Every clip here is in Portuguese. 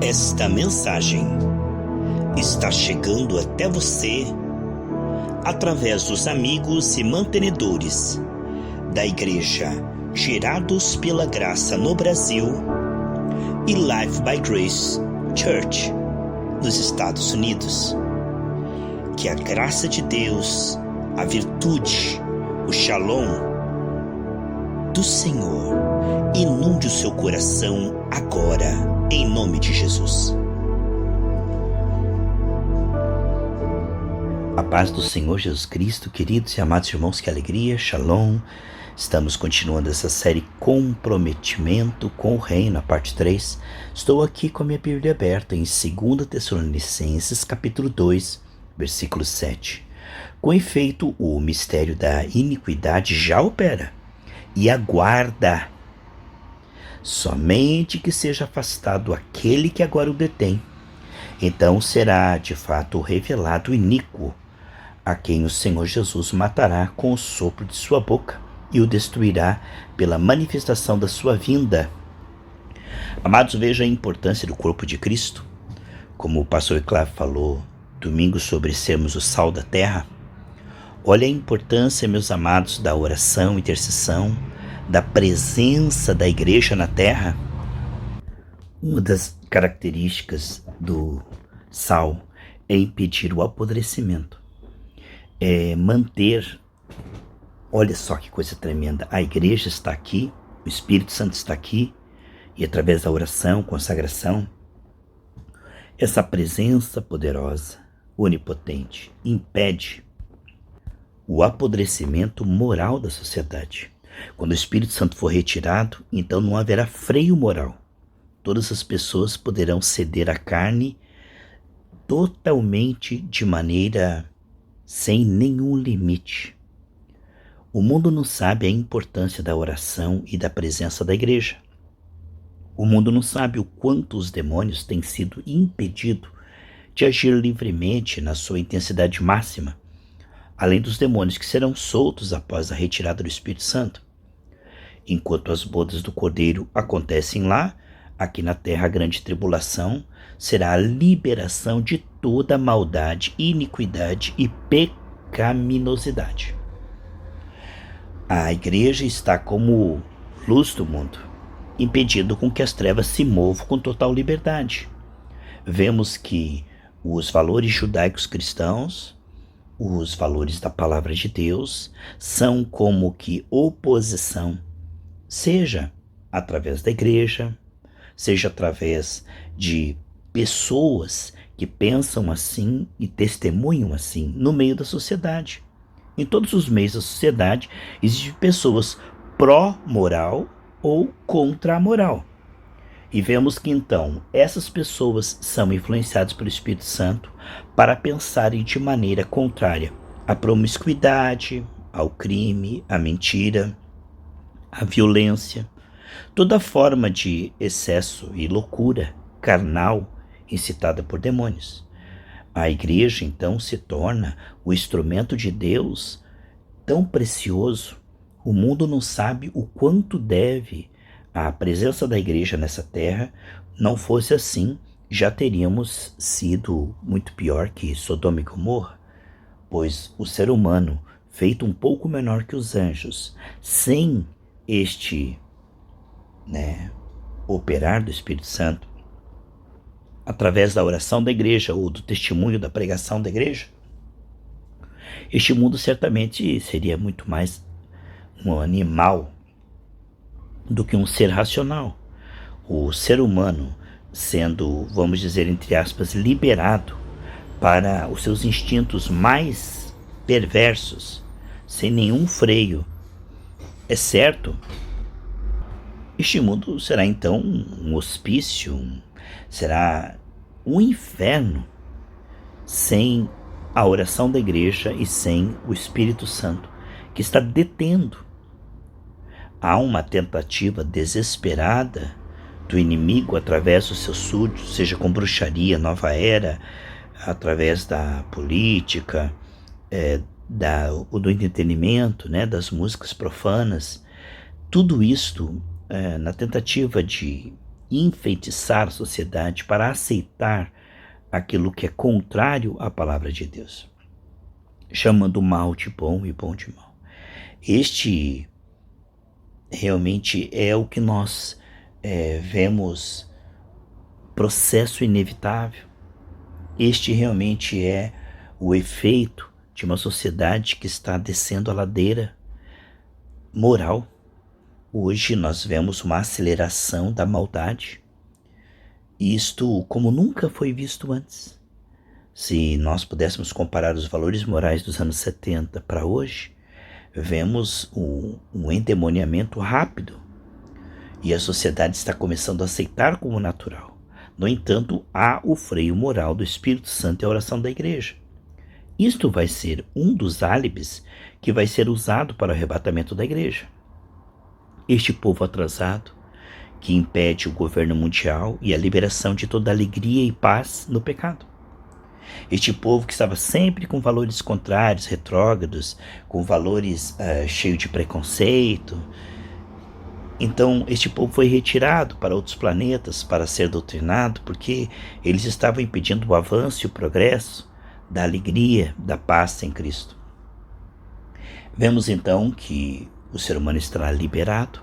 Esta mensagem está chegando até você através dos amigos e mantenedores da Igreja Gerados pela Graça no Brasil e Life by Grace Church nos Estados Unidos. Que a graça de Deus, a virtude, o Shalom do Senhor inunde o seu coração agora, em nome de Jesus. A paz do Senhor Jesus Cristo, queridos e amados irmãos, que alegria, Shalom. Estamos continuando essa série Comprometimento com o Reino, a parte 3. Estou aqui com a minha Bíblia aberta em 2 Tessalonicenses, capítulo 2, versículo 7. Com efeito, o mistério da iniquidade já opera e aguarda somente que seja afastado aquele que agora o detém. Então será de fato revelado o iníquo, a quem o Senhor Jesus matará com o sopro de sua boca e o destruirá pela manifestação da sua vinda. Amados, veja a importância do corpo de Cristo, como o pastor Eclávio falou domingo sobre sermos o sal da terra. Olha a importância, meus amados, da oração, intercessão, da presença da igreja na terra. Uma das características do sal é impedir o apodrecimento, é manter. Olha só que coisa tremenda, a igreja está aqui, o Espírito Santo está aqui, e através da oração, consagração, essa presença poderosa, onipotente, impede o apodrecimento moral da sociedade. Quando o Espírito Santo for retirado, então não haverá freio moral. Todas as pessoas poderão ceder à carne totalmente de maneira sem nenhum limite. O mundo não sabe a importância da oração e da presença da igreja. O mundo não sabe o quanto os demônios têm sido impedidos de agir livremente na sua intensidade máxima, além dos demônios que serão soltos após a retirada do Espírito Santo. Enquanto as bodas do Cordeiro acontecem lá, aqui na terra a grande tribulação será a liberação de toda maldade, iniquidade e pecaminosidade. A igreja está como luz do mundo, impedindo com que as trevas se movam com total liberdade. Vemos que os valores judaicos cristãos, os valores da palavra de Deus, são como que oposição, seja através da igreja, seja através de pessoas que pensam assim e testemunham assim no meio da sociedade. Em todos os meios da sociedade existem pessoas pró-moral ou contra a moral. E vemos que então essas pessoas são influenciadas pelo Espírito Santo para pensarem de maneira contrária à promiscuidade, ao crime, à mentira, à violência, toda forma de excesso e loucura carnal incitada por demônios. A igreja então se torna o instrumento de Deus tão precioso. O mundo não sabe o quanto deve a presença da igreja nessa terra. Não fosse assim, já teríamos sido muito pior que Sodoma e Gomorra, pois o ser humano, feito um pouco menor que os anjos, sem este operar do Espírito Santo, através da oração da igreja ou do testemunho da pregação da igreja, este mundo certamente seria muito mais um animal do que um ser racional. O ser humano sendo, vamos dizer, entre aspas, liberado para os seus instintos mais perversos, sem nenhum freio. É certo, este mundo será então um hospício, será um inferno sem a oração da igreja e sem o Espírito Santo, que está detendo. Há uma tentativa desesperada do inimigo através dos seus súditos, seja com bruxaria, nova era, através da política, do entretenimento, das músicas profanas, tudo isto na tentativa de enfeitiçar a sociedade para aceitar aquilo que é contrário à palavra de Deus, chamando mal de bom e bom de mal. Este realmente é o que nós vemos, processo inevitável. Este realmente é o efeito de uma sociedade que está descendo a ladeira moral. Hoje nós vemos uma aceleração da maldade, isto como nunca foi visto antes. Se nós pudéssemos comparar os valores morais dos anos 70 para hoje, vemos um endemoniamento rápido e a sociedade está começando a aceitar como natural. No entanto, há o freio moral do Espírito Santo e a oração da igreja. Isto vai ser um dos álibis que vai ser usado para o arrebatamento da igreja. Este povo atrasado, que impede o governo mundial e a liberação de toda alegria e paz no pecado. Este povo que estava sempre com valores contrários, retrógrados, com valores cheios de preconceito. Então, este povo foi retirado para outros planetas para ser doutrinado, porque eles estavam impedindo o avanço e o progresso da alegria, da paz em Cristo. Vemos então que o ser humano estará liberado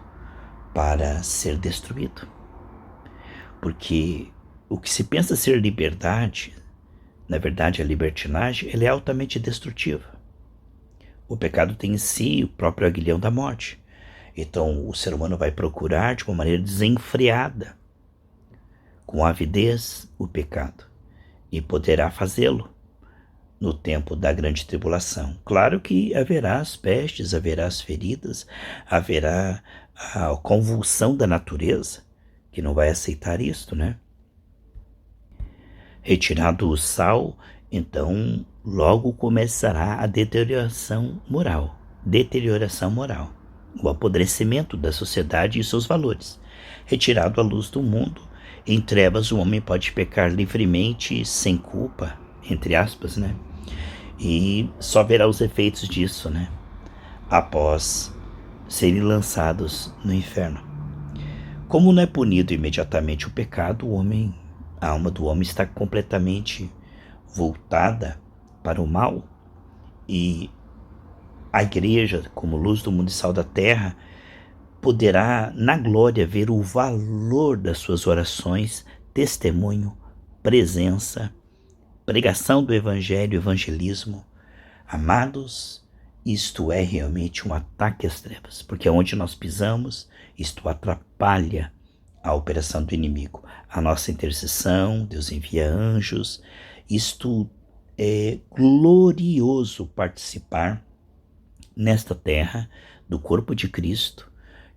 para ser destruído. Porque o que se pensa ser liberdade, na verdade a libertinagem, ela é altamente destrutiva. O pecado tem em si o próprio aguilhão da morte. Então o ser humano vai procurar de uma maneira desenfreada, com avidez, o pecado. E poderá fazê-lo no tempo da grande tribulação. Claro que haverá as pestes, haverá as feridas, haverá a convulsão da natureza, que não vai aceitar isto, né? Retirado o sal, então logo começará a deterioração moral, o apodrecimento da sociedade e seus valores. Retirado a luz do mundo, em trevas o homem pode pecar livremente, sem culpa, entre aspas, né? E só verá os efeitos disso, né? Após serem lançados no inferno. Como não é punido imediatamente o pecado, a alma do homem está completamente voltada para o mal, e a igreja, como luz do mundo e sal da terra, poderá na glória ver o valor das suas orações, testemunho, presença, pregação do evangelho, evangelismo. Amados, isto é realmente um ataque às trevas, porque onde nós pisamos, isto atrapalha a operação do inimigo. A nossa intercessão, Deus envia anjos. Isto é glorioso participar nesta terra do corpo de Cristo,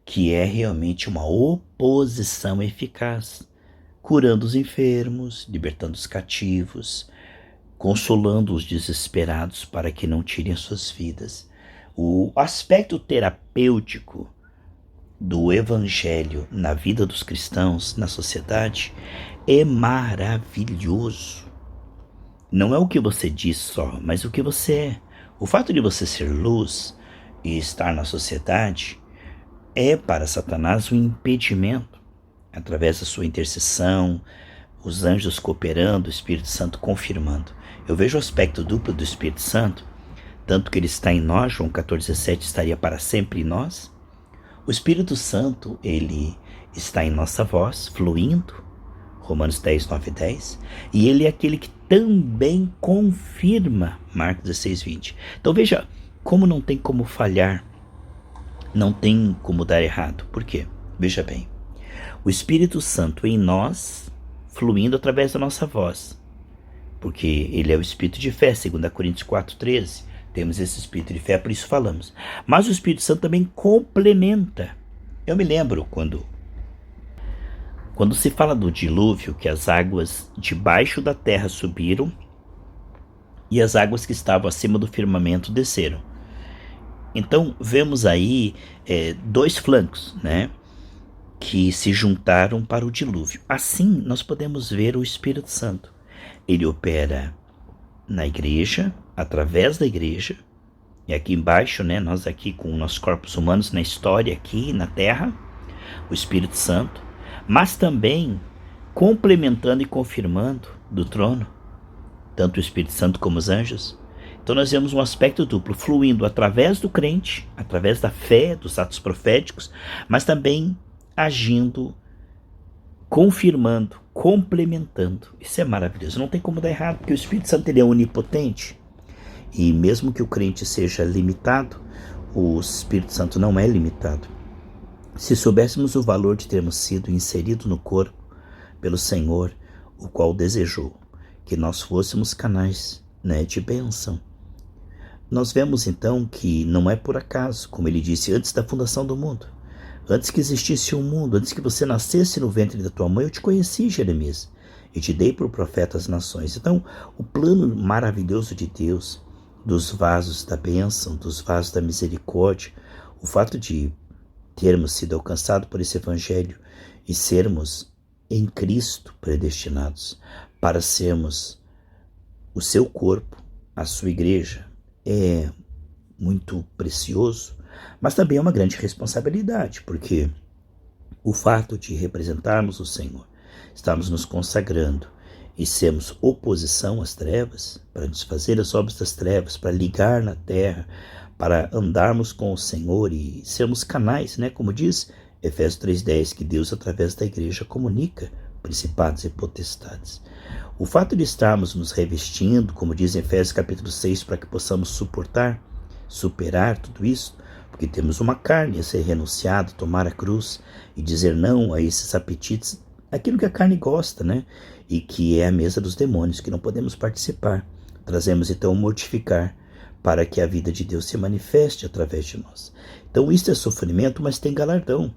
que é realmente uma oposição eficaz, curando os enfermos, libertando os cativos, consolando os desesperados para que não tirem as suas vidas. O aspecto terapêutico do evangelho na vida dos cristãos, na sociedade, é maravilhoso. Não é o que você diz só, mas o que você é. O fato de você ser luz e estar na sociedade é para Satanás um impedimento, através da sua intercessão, os anjos cooperando, o Espírito Santo confirmando. Eu vejo o aspecto duplo do Espírito Santo, tanto que ele está em nós, João 14,7 estaria para sempre em nós. O Espírito Santo, ele está em nossa voz, fluindo, Romanos 10, 9 e 10, e ele é aquele que também confirma, Marcos 16, 20. Então veja, como não tem como falhar, não tem como dar errado. Por quê? Veja bem, o Espírito Santo em nós, fluindo através da nossa voz, porque ele é o Espírito de fé, 2 Coríntios 4, 13. Temos esse Espírito de fé, por isso falamos. Mas o Espírito Santo também complementa. Eu me lembro quando se fala do dilúvio, que as águas debaixo da terra subiram e as águas que estavam acima do firmamento desceram. Então vemos aí dois flancos, né, que se juntaram para o dilúvio. Assim nós podemos ver o Espírito Santo. Ele opera na igreja, através da igreja, e aqui embaixo, né, nós aqui com nossos corpos humanos na história aqui na terra, o Espírito Santo, mas também complementando e confirmando do trono, tanto o Espírito Santo como os anjos. Então nós vemos um aspecto duplo, fluindo através do crente, através da fé, dos atos proféticos, mas também agindo, confirmando, complementando. Isso é maravilhoso, não tem como dar errado, porque o Espírito Santo ele é onipotente. E mesmo que o crente seja limitado, o Espírito Santo não é limitado. Se soubéssemos o valor de termos sido inseridos no corpo pelo Senhor, o qual desejou que nós fôssemos canais, de bênção. Nós vemos então que não é por acaso, como ele disse antes da fundação do mundo. Antes que existisse um mundo, antes que você nascesse no ventre da tua mãe, eu te conheci, Jeremias, e te dei por profeta às nações. Então, o plano maravilhoso de Deus, dos vasos da bênção, dos vasos da misericórdia, o fato de termos sido alcançados por esse evangelho e sermos em Cristo predestinados para sermos o seu corpo, a sua igreja, é muito precioso, mas também é uma grande responsabilidade, porque o fato de representarmos o Senhor, estarmos nos consagrando e sermos oposição às trevas, para desfazer as obras das trevas, para ligar na terra, para andarmos com o Senhor e sermos canais, como diz Efésios 3,10, que Deus através da igreja comunica principados e potestades. O fato de estarmos nos revestindo, como diz em Efésios capítulo 6, para que possamos superar tudo isso, porque temos uma carne a ser renunciado, tomar a cruz e dizer não a esses apetites, aquilo que a carne gosta, e que é a mesa dos demônios, que não podemos participar. Trazemos então o mortificar, para que a vida de Deus se manifeste através de nós. Então isso é sofrimento, mas tem galardão.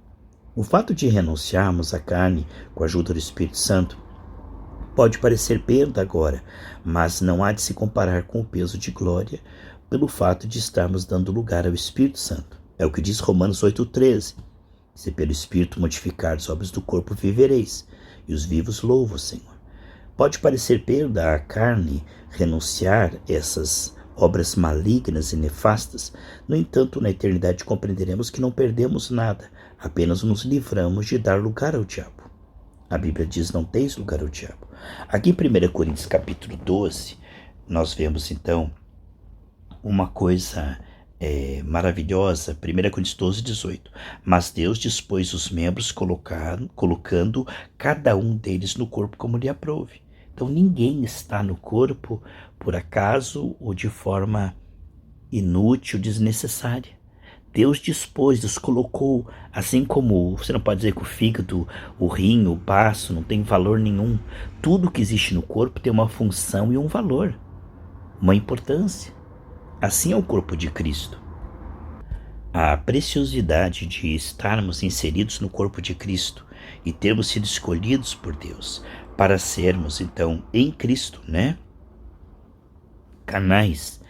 O fato de renunciarmos à carne com a ajuda do Espírito Santo pode parecer perda agora, mas não há de se comparar com o peso de glória pelo fato de estarmos dando lugar ao Espírito Santo. É o que diz Romanos 8,13. Se pelo Espírito modificar as obras do corpo vivereis, e os vivos louvam o Senhor. Pode parecer perda à carne renunciar essas obras malignas e nefastas, no entanto, na eternidade compreenderemos que não perdemos nada, apenas nos livramos de dar lugar ao diabo. A Bíblia diz, não teis lugar ao diabo. Aqui em 1 Coríntios capítulo 12, nós vemos então uma coisa maravilhosa, 1 Coríntios 12, 18. Mas Deus dispôs os membros colocando cada um deles no corpo como lhe aprouve. Então ninguém está no corpo por acaso ou de forma inútil, desnecessária. Deus dispôs, Deus colocou, assim como você não pode dizer que o fígado, o rim, o baço não tem valor nenhum. Tudo que existe no corpo tem uma função e um valor, uma importância. Assim é o corpo de Cristo. A preciosidade de estarmos inseridos no corpo de Cristo e termos sido escolhidos por Deus para sermos, então, em Cristo, canais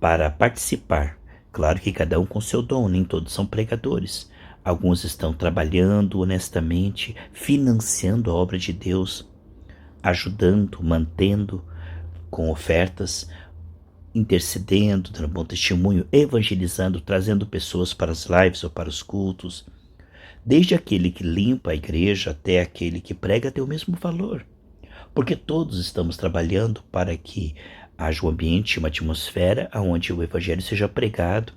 para participar. Claro que cada um com seu dom, nem todos são pregadores. Alguns estão trabalhando honestamente, financiando a obra de Deus, ajudando, mantendo com ofertas, intercedendo, dando bom testemunho, evangelizando, trazendo pessoas para as lives ou para os cultos. Desde aquele que limpa a igreja até aquele que prega tem o mesmo valor. Porque todos estamos trabalhando para que haja um ambiente, uma atmosfera onde o evangelho seja pregado.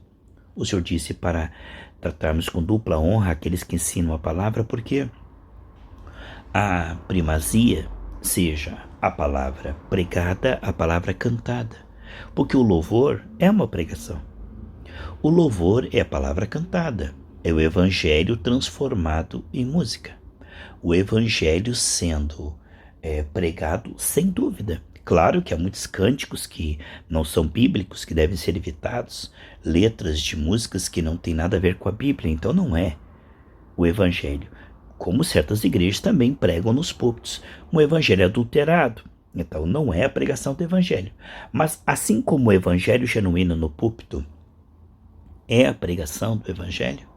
O Senhor disse para tratarmos com dupla honra aqueles que ensinam a palavra, porque a primazia seja a palavra pregada, a palavra cantada. Porque o louvor é uma pregação. O louvor é a palavra cantada, é o evangelho transformado em música. O evangelho sendo pregado sem dúvida. Claro que há muitos cânticos que não são bíblicos, que devem ser evitados, letras de músicas que não têm nada a ver com a Bíblia, então não é o evangelho. Como certas igrejas também pregam nos púlpitos, um evangelho adulterado, então não é a pregação do evangelho. Mas assim como o evangelho genuíno no púlpito é a pregação do evangelho,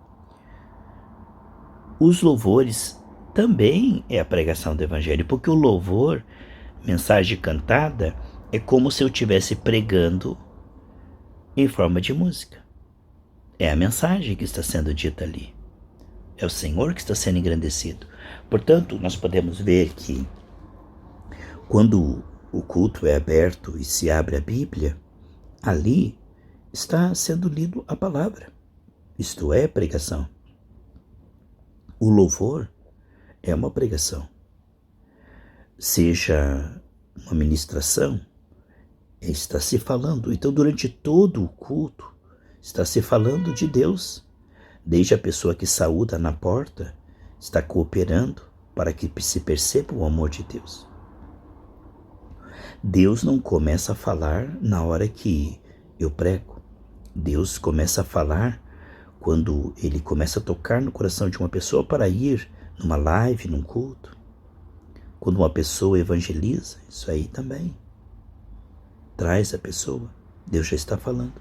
os louvores também é a pregação do evangelho, porque o louvor, mensagem cantada, é como se eu estivesse pregando em forma de música. É a mensagem que está sendo dita ali. É o Senhor que está sendo engrandecido. Portanto, nós podemos ver que quando o culto é aberto e se abre a Bíblia, ali está sendo lido a palavra, isto é, pregação. O louvor é uma pregação. Seja uma ministração, está se falando. Então, durante todo o culto, está se falando de Deus. Desde a pessoa que saúda na porta, está cooperando para que se perceba o amor de Deus. Deus não começa a falar na hora que eu prego. Deus começa a falar quando Ele começa a tocar no coração de uma pessoa para ir numa live, num culto. Quando uma pessoa evangeliza, isso aí também traz a pessoa. Deus já está falando.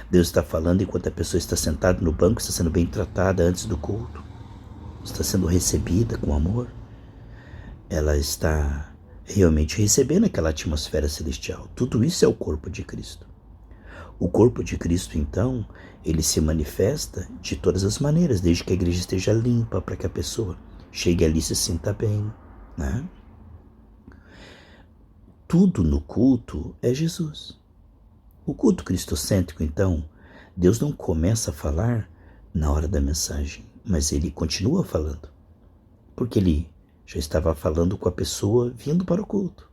Deus está falando enquanto a pessoa está sentada no banco, está sendo bem tratada antes do culto, está sendo recebida com amor. Ela está realmente recebendo aquela atmosfera celestial. Tudo isso é o corpo de Cristo. O corpo de Cristo, então, ele se manifesta de todas as maneiras, desde que a igreja esteja limpa, para que a pessoa chegue ali e se sinta bem, né? Tudo no culto é Jesus. O culto cristocêntrico, então, Deus não começa a falar na hora da mensagem, mas Ele continua falando, porque Ele já estava falando com a pessoa vindo para o culto,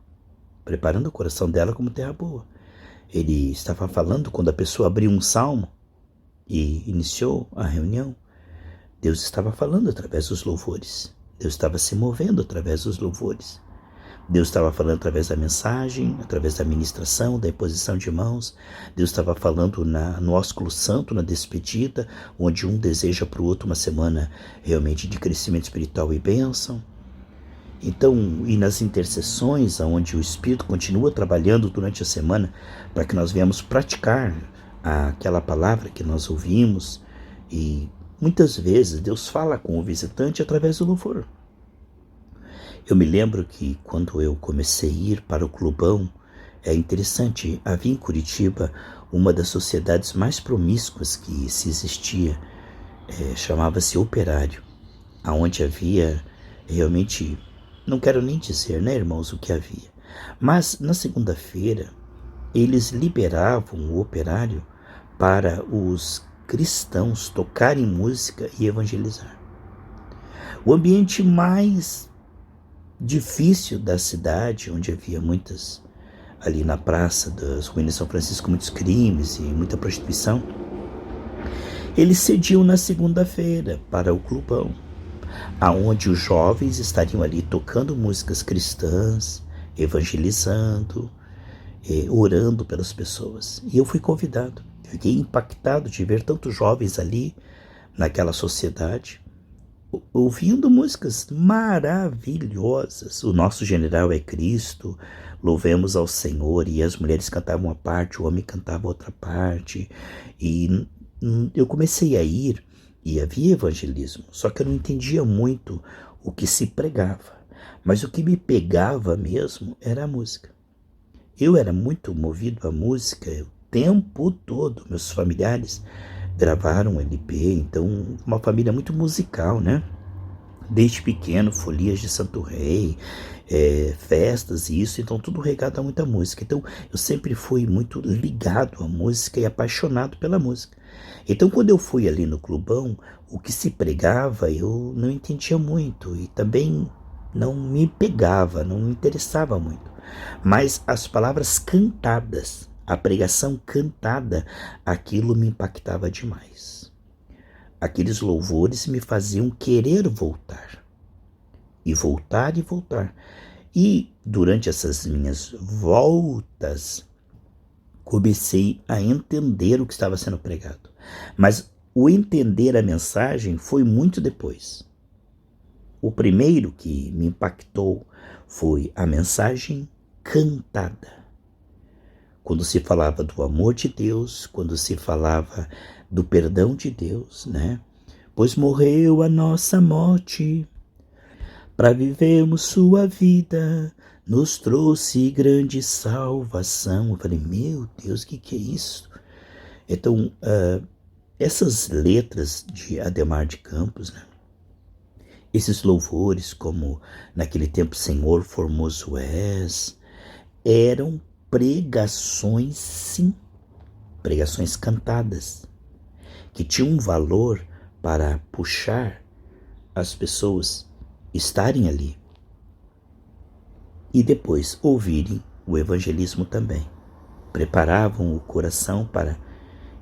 preparando o coração dela como terra boa. Ele estava falando quando a pessoa abriu um salmo e iniciou a reunião. Deus estava falando através dos louvores. Deus estava se movendo através dos louvores. Deus estava falando através da mensagem, através da ministração, da imposição de mãos. Deus estava falando no ósculo santo, na despedida, onde um deseja para o outro uma semana realmente de crescimento espiritual e bênção. Então, e nas intercessões, onde o Espírito continua trabalhando durante a semana para que nós venhamos praticar aquela palavra que nós ouvimos. E muitas vezes Deus fala com o visitante através do louvor. Eu me lembro que quando eu comecei a ir para o Clubão, é interessante, havia em Curitiba uma das sociedades mais promíscuas que se existia, chamava-se Operário, onde havia realmente, não quero nem dizer, né, irmãos, o que havia. Mas na segunda-feira, eles liberavam o Operário para os cristãos tocarem música e evangelizar. O ambiente mais difícil da cidade, onde havia muitas, ali na Praça das Ruínas de São Francisco, muitos crimes e muita prostituição, eles cediam na segunda-feira para o Clubão, aonde os jovens estariam ali tocando músicas cristãs, evangelizando, orando pelas pessoas. E eu fui convidado, fiquei impactado de ver tantos jovens ali, naquela sociedade, ouvindo músicas maravilhosas. O nosso general é Cristo, louvemos ao Senhor, e as mulheres cantavam uma parte, o homem cantava outra parte, e eu comecei a ir, e havia evangelismo, só que eu não entendia muito o que se pregava, mas o que me pegava mesmo era a música. Eu era muito movido à música o tempo todo. Meus familiares gravaram LP, então uma família muito musical, né? Desde pequeno, folias de Santo Rei, festas e isso, então tudo regado a muita música. Então eu sempre fui muito ligado à música e apaixonado pela música. Então quando eu fui ali no Clubão, o que se pregava eu não entendia muito e também não me pegava, não me interessava muito. Mas as palavras cantadas, a pregação cantada, aquilo me impactava demais. Aqueles louvores me faziam querer voltar. E voltar e voltar. E durante essas minhas voltas, comecei a entender o que estava sendo pregado. Mas o entender a mensagem foi muito depois. O primeiro que me impactou foi a mensagem cantada. Quando se falava do amor de Deus, quando se falava do perdão de Deus, né? Pois morreu a nossa morte, para vivermos sua vida, nos trouxe grande salvação. Eu falei, meu Deus, o que é isso? Então, essas letras de Adhemar de Campos, né? Esses louvores, como naquele tempo Senhor formoso és, eram pregações, sim, pregações cantadas, que tinham um valor para puxar as pessoas estarem ali e depois ouvirem o evangelismo também. Preparavam o coração para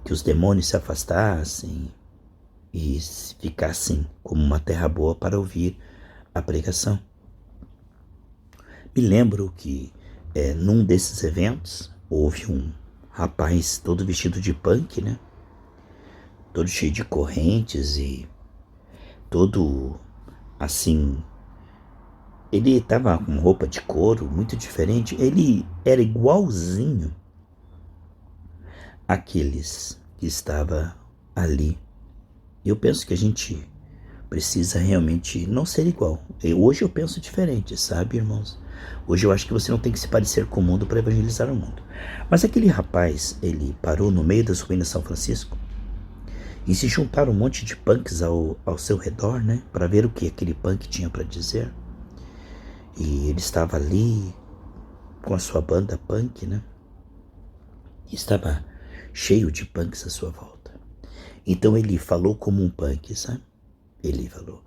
que os demônios se afastassem e ficassem como uma terra boa para ouvir a pregação. Me lembro que num desses eventos houve um rapaz todo vestido de punk, né? Todo cheio de correntes e todo assim. Ele estava com roupa de couro muito diferente. Ele era igualzinho àqueles que estavam ali. Eu penso que a gente precisa realmente não ser igual. Hoje eu penso diferente, sabe, irmãos? Hoje eu acho que você não tem que se parecer com o mundo para evangelizar o mundo. Mas aquele rapaz, ele parou no meio das ruínas de São Francisco e se juntaram um monte de punks ao seu redor, né? Para ver o que aquele punk tinha para dizer. E ele estava ali com a sua banda punk, né? E estava cheio de punks à sua volta. Então ele falou como um punk, sabe? Ele falou: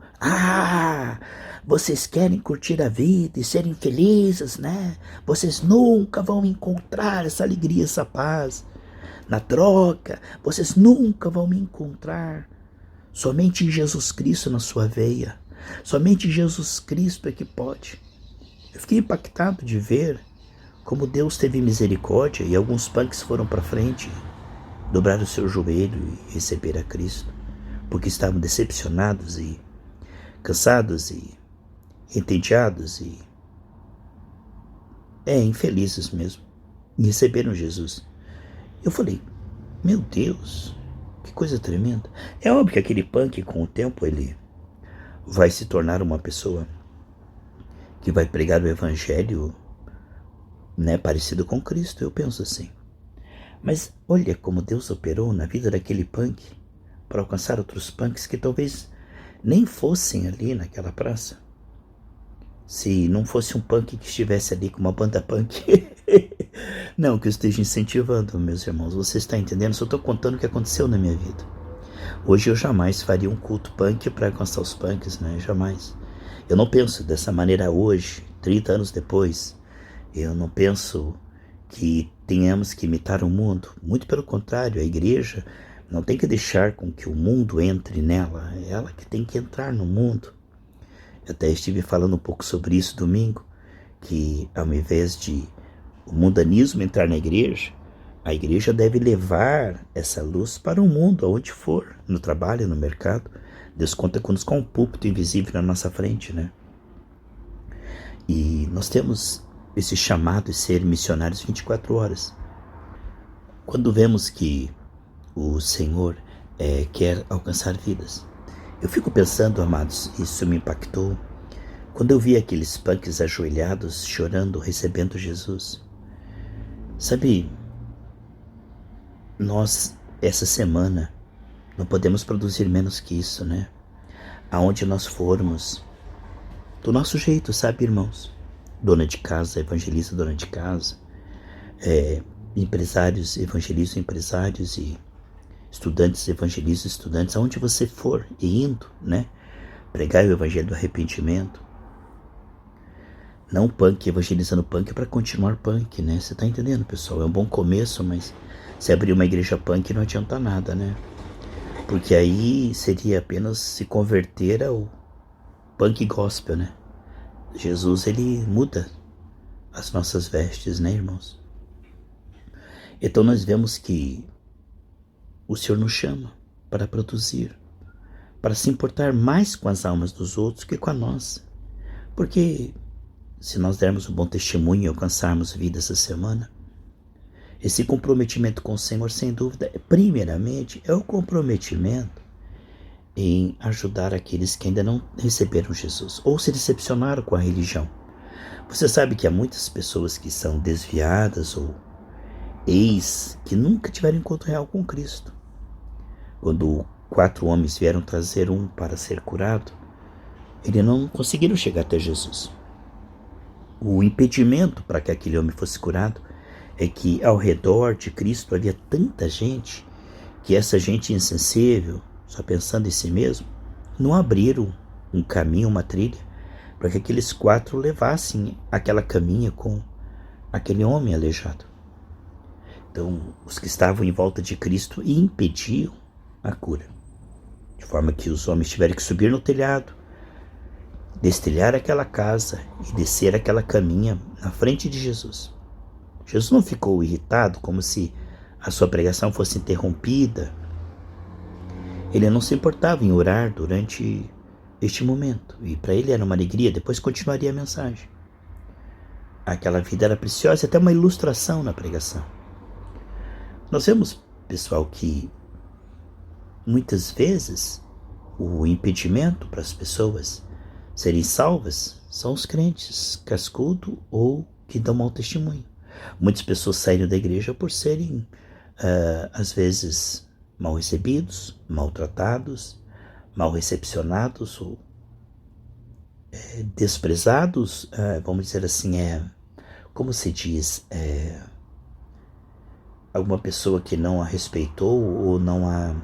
vocês querem curtir a vida e serem felizes, né? Vocês nunca vão encontrar essa alegria, essa paz na droga. Vocês nunca vão me encontrar. Somente em Jesus Cristo na sua veia. Somente Jesus Cristo é que pode. Eu fiquei impactado de ver como Deus teve misericórdia e alguns punks foram para frente, dobraram o seu joelho e receberam a Cristo, porque estavam decepcionados e cansados e entediados e infelizes mesmo, e receberam Jesus. Eu falei, meu Deus, que coisa tremenda. É óbvio que aquele punk, com o tempo, ele vai se tornar uma pessoa que vai pregar o evangelho, né, parecido com Cristo, eu penso assim. Mas olha como Deus operou na vida daquele punk para alcançar outros punks que talvez nem fossem ali naquela praça. Se não fosse um punk que estivesse ali com uma banda punk. Não que eu esteja incentivando, meus irmãos, você está entendendo? Só estou contando o que aconteceu na minha vida. Hoje eu jamais faria um culto punk para alcançar os punks, né? Jamais. Eu não penso dessa maneira hoje, 30 anos depois. Eu não penso que tenhamos que imitar o mundo. Muito pelo contrário, a igreja não tem que deixar com que o mundo entre nela. É ela que tem que entrar no mundo. Eu até estive falando um pouco sobre isso domingo, que ao invés de o mundanismo entrar na igreja, a igreja deve levar essa luz para o mundo, aonde for, no trabalho, no mercado. Deus conta conosco com um púlpito invisível na nossa frente, né? E nós temos esse chamado de ser missionários 24 horas. Quando vemos que o Senhor quer alcançar vidas. Eu fico pensando, amados, isso me impactou, quando eu vi aqueles punks ajoelhados, chorando, recebendo Jesus. Sabe, nós, essa semana, não podemos produzir menos que isso, né? Aonde nós formos, do nosso jeito, sabe, irmãos? Dona de casa evangeliza dona de casa, empresários evangelizam empresários e estudantes evangelizam estudantes, aonde você for e indo, né? Pregar o evangelho do arrependimento. Não punk evangelizando punk para continuar punk, né? Você tá entendendo, pessoal? É um bom começo, mas se abrir uma igreja punk não adianta nada, né? Porque aí seria apenas se converter ao punk gospel, né? Jesus, ele muda as nossas vestes, né, irmãos? Então nós vemos que o Senhor nos chama para produzir, para se importar mais com as almas dos outros que com a nossa. Porque se nós dermos um bom testemunho e alcançarmos vida essa semana, esse comprometimento com o Senhor, sem dúvida, primeiramente, é o comprometimento em ajudar aqueles que ainda não receberam Jesus ou se decepcionaram com a religião. Você sabe que há muitas pessoas que são desviadas ou que nunca tiveram encontro real com Cristo. Quando 4 homens vieram trazer um para ser curado, Eles não conseguiram chegar até Jesus. O impedimento para que aquele homem fosse curado é que ao redor de Cristo havia tanta gente que essa gente insensível, só pensando em si mesmo, não abriram um caminho, uma trilha, para que aqueles 4 levassem aquela caminha com aquele homem aleijado. Então, os que estavam em volta de Cristo impediam a cura, de forma que os homens tiveram que subir no telhado, destelhar aquela casa e descer aquela caminha na frente de Jesus. Jesus não ficou irritado como se a sua pregação fosse interrompida. Ele não se importava em orar durante este momento, e para ele era uma alegria, depois continuaria a mensagem. Aquela vida era preciosa, até uma ilustração na pregação. Nós vemos, pessoal, que muitas vezes o impedimento para as pessoas serem salvas são os crentes, cascudo ou que dão mau testemunho. Muitas pessoas saíram da igreja por serem, às vezes, mal recebidos, maltratados, mal recepcionados ou desprezados, vamos dizer assim, como se diz, alguma pessoa que não a respeitou ou não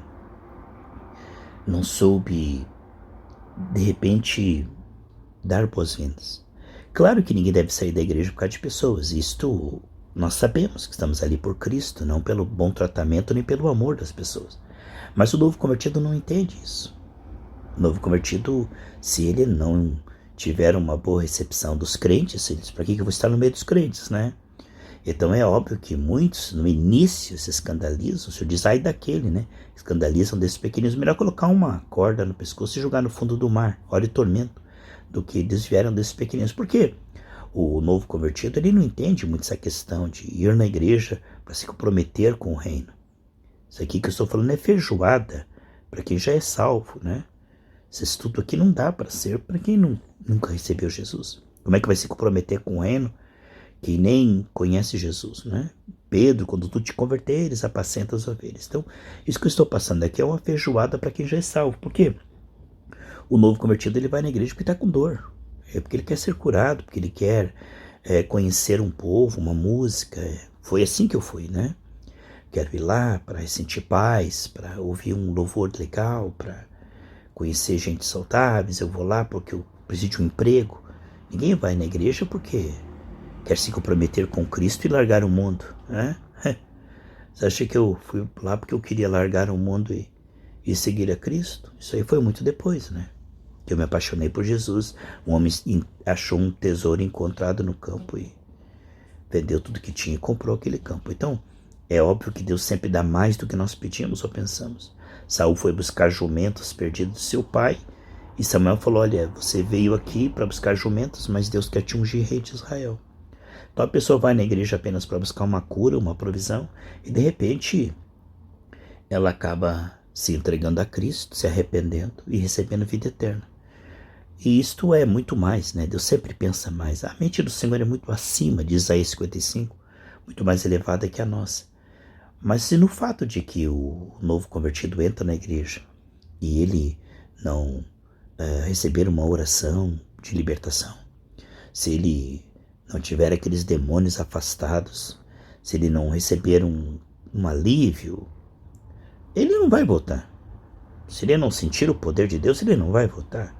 soube, de repente, dar boas-vindas. Claro que ninguém deve sair da igreja por causa de pessoas. Isto nós sabemos que estamos ali por Cristo, não pelo bom tratamento nem pelo amor das pessoas. Mas o novo convertido não entende isso. O novo convertido, se ele não tiver uma boa recepção dos crentes, eles, para que eu vou estar no meio dos crentes, né? Então é óbvio que muitos no início se escandalizam, o senhor diz, ai daquele, né? Escandalizam desses pequeninos. Melhor colocar uma corda no pescoço e jogar no fundo do mar, óleo e tormento, do que desvieram desses pequeninos. Por quê? O novo convertido, ele não entende muito essa questão de ir na igreja para se comprometer com o reino. Isso aqui que eu estou falando é feijoada para quem já é salvo, né? Esse estudo aqui não dá para ser para quem nunca recebeu Jesus. Como é que vai se comprometer com o reino que nem conhece Jesus, né? Pedro, quando tu te converteres, apacenta as ovelhas. Então, isso que eu estou passando aqui é uma feijoada para quem já é salvo. Por quê? O novo convertido, ele vai na igreja porque está com dor. É porque ele quer ser curado, porque ele quer conhecer um povo, uma música. Foi assim que eu fui, né? Quero ir lá para sentir paz, para ouvir um louvor legal, para conhecer gente saudáveis. Eu vou lá porque eu preciso de um emprego. Ninguém vai na igreja porque quer se comprometer com Cristo e largar o mundo, né? Você acha que eu fui lá porque eu queria largar o mundo e seguir a Cristo? Isso aí foi muito depois, né? Que eu me apaixonei por Jesus. Um homem achou um tesouro encontrado no campo e vendeu tudo que tinha e comprou aquele campo. Então, é óbvio que Deus sempre dá mais do que nós pedimos ou pensamos. Saul foi buscar jumentos perdidos de seu pai e Samuel falou, olha, você veio aqui para buscar jumentos, mas Deus quer te ungir rei de Israel. Então a pessoa vai na igreja apenas para buscar uma cura, uma provisão, e de repente ela acaba se entregando a Cristo, se arrependendo e recebendo vida eterna. E isto é muito mais, né? Deus sempre pensa mais. A mente do Senhor é muito acima de Isaías 55, muito mais elevada que a nossa. Mas se no fato de que o novo convertido entra na igreja e ele não receber uma oração de libertação, se ele não tiver aqueles demônios afastados, se ele não receber um alívio, ele não vai voltar. Se ele não sentir o poder de Deus, ele não vai voltar.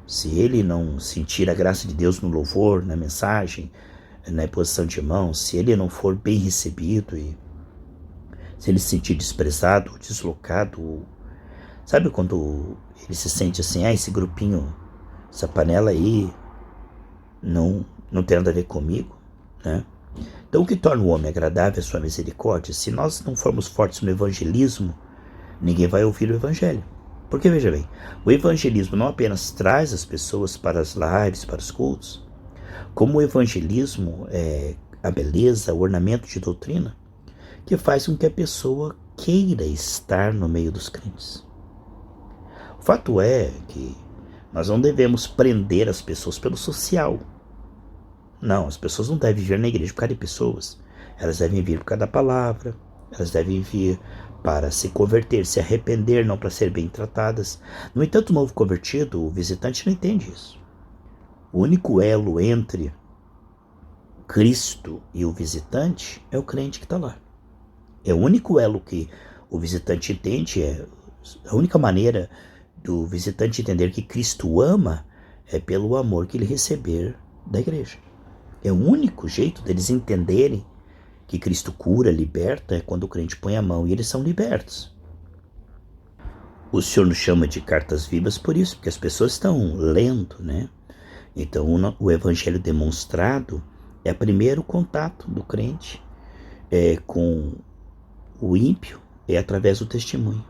Se ele não sentir a graça de Deus no louvor, na mensagem, na imposição de mãos, se ele não for bem recebido e se ele se sentir desprezado, deslocado, sabe quando ele se sente assim, esse grupinho, essa panela aí não tem nada a ver comigo, né? Então o que torna o homem agradável é a sua misericórdia. Se nós não formos fortes no evangelismo, ninguém vai ouvir o evangelho. Porque veja bem, o evangelismo não apenas traz as pessoas para as lives, para os cultos, como o evangelismo é a beleza, o ornamento de doutrina, que faz com que a pessoa queira estar no meio dos crentes. O fato é que nós não devemos prender as pessoas pelo social. Não, as pessoas não devem vir na igreja por causa de pessoas. Elas devem vir por causa da palavra, Elas devem vir para se converter, se arrepender, não para ser bem tratadas. No entanto, o novo convertido, o visitante, não entende isso. O único elo entre Cristo e o visitante é o crente que está lá. É o único elo que o visitante entende, a única maneira do visitante entender que Cristo ama é pelo amor que ele receber da igreja. É o único jeito deles entenderem que Cristo cura, liberta, é quando o crente põe a mão e eles são libertos. O Senhor nos chama de cartas vivas por isso, porque as pessoas estão lendo, né? Então o evangelho demonstrado é o primeiro contato do crente com o ímpio, é através do testemunho.